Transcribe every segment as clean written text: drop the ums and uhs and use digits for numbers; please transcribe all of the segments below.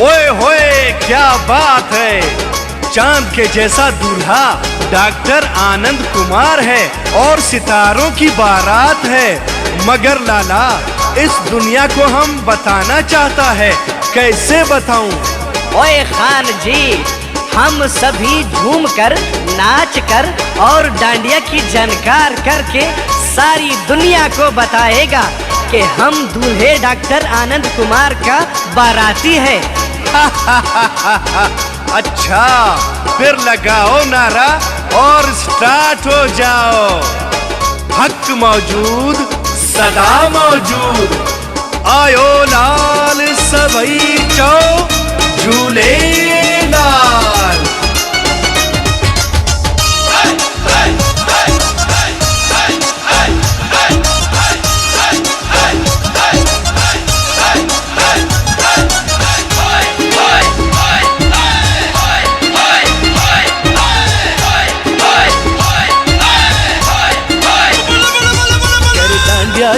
ओए होए क्या बात है, चांद के जैसा दूल्हा डॉक्टर आनंद कुमार है और सितारों की बारात है। मगर लाला इस दुनिया को हम बताना चाहता है, कैसे बताऊं? ओए खान जी, हम सभी झूम कर, नाच कर और डांडिया की झनकार करके सारी दुनिया को बताएगा कि हम दूल्हे डॉक्टर आनंद कुमार का बाराती है। अच्छा, फिर लगाओ नारा और स्टार्ट हो जाओ। हक मौजूद सदा मौजूद, आयो लाल सबई चौ झूले लाल।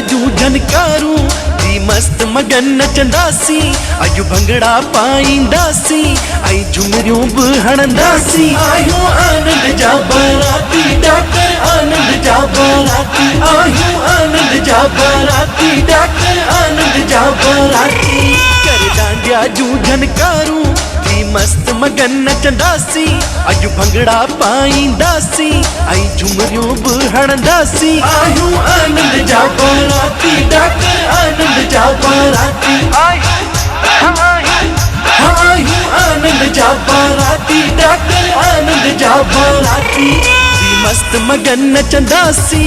जू झनकारू दी मस्त मगन नचंदासी, अजु भंगड़ा पाईंदासी, आई झुमरियों भी हणंदासी। आयो आनंद जा बाराती, डॉक्टर आनंद जा बाराती, आयो आनंद जा बाराती, डॉक्टर आनंद जा बाराती। कर डांडिया जू झनकारू दी मस्त मगन नचंदासी, अजु भंगड़ा पाईंदासी, आई झुमरियों भी हणंदासी। आयो आनंद जा बाराती, डॉक्टर आनंद जा बाराती, आयो आनंद जा बाराती, डॉक्टर आनंद जा बाराती। दी मस्त मगन नचंदासी।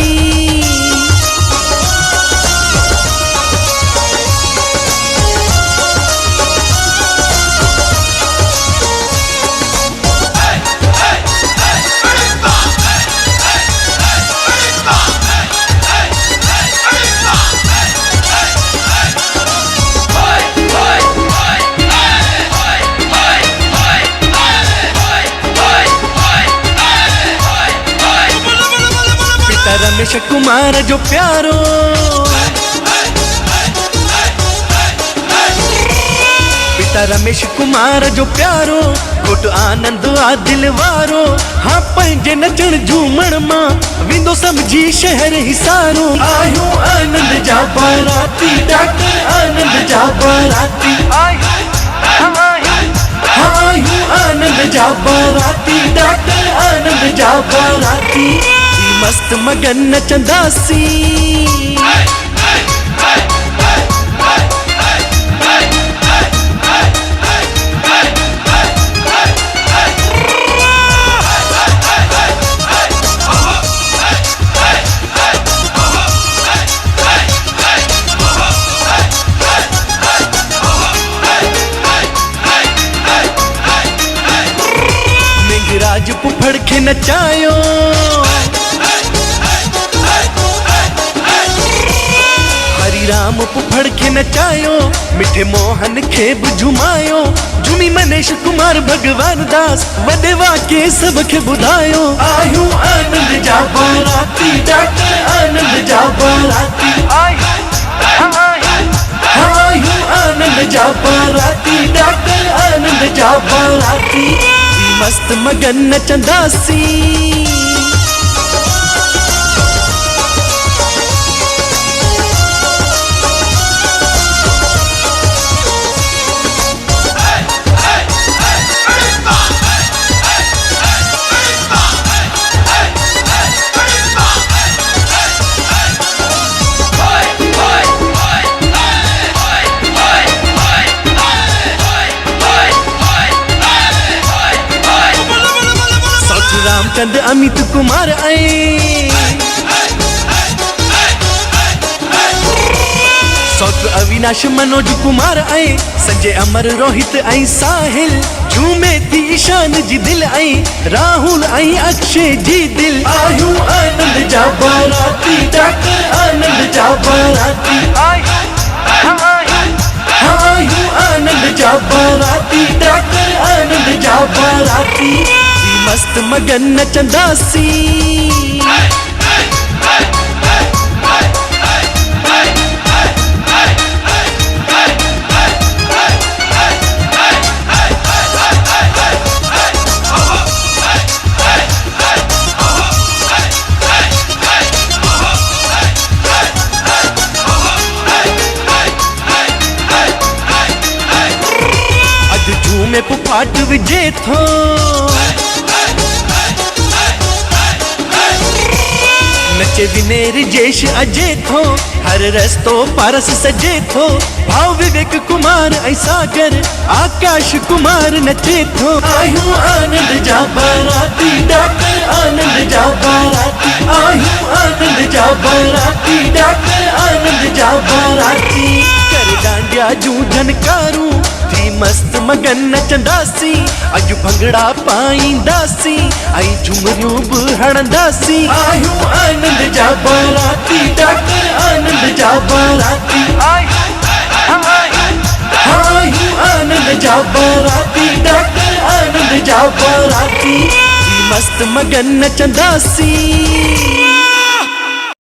रमेश कुमार जो प्यारो, पिता रमेश कुमार जो प्यारो, गुट आनंद आ दिलवारो। हाँ पंहिंजे नचण झूमण मां विंदो समझी शहर हिसारो। आयो आनंद जा बाराती, डॉक्टर आनंद जा बाराती, आयो आनंद जा बाराती, डॉक्टर आनंद जा बाराती। मस्त मगन नचंदासी। मेघराज फुफड़ के नचायो, राम फुफड़ के नचायो, मिठे मोहन खे झुमायो। झूमी मनेश कुमार भगवान दास, वडेवा के सबके बुधायो। आयो आनंद जा बाराती, डॉक्टर आनंद जा बाराती, आयो आनंद जा बाराती, डॉक्टर आनंद जा बाराती। मस्त मगन नचंदासी। रामचंद अमित कुमार आए, सौत्र अविनाश मनोज कुमार आए, संजय अमर रोहित आई साहिल, झूमे थी ईशान जी दिल आई, राहुल आई अक्षय जी दिल। आयो आनंद जा बाराती, डॉक्टर आनंद जा बाराती, आयो आनंद जा बाराती, डॉक्टर आनंद जा बाराती। मस्त मगन नचंदासी। बोले पुपाट विजे थो नचे विनेर जेश अजे थो हर रस्तो पारस सजे थो भाव विवेक कुमार ऐसा कर आकाश कुमार नचे थो आयूं आनंद जा बाराती डॉक्टर आनंद जा बाराती आयूं आनंद जा बाराती डॉक्टर आनंद जा बाराती कर डांडिया जूं झनकारूं थी मस्त मगन नचंदासी अॼु भंगड़ा पाईंदासी ऐं झुमरियूं बि हणंदासी आयूं आनंद जा बाराती डॉक्टर आनंद जा बाराती आयूं आनंद जा बाराती डॉक्टर आनंद जा बाराती थी मस्त मगन नचंदासी।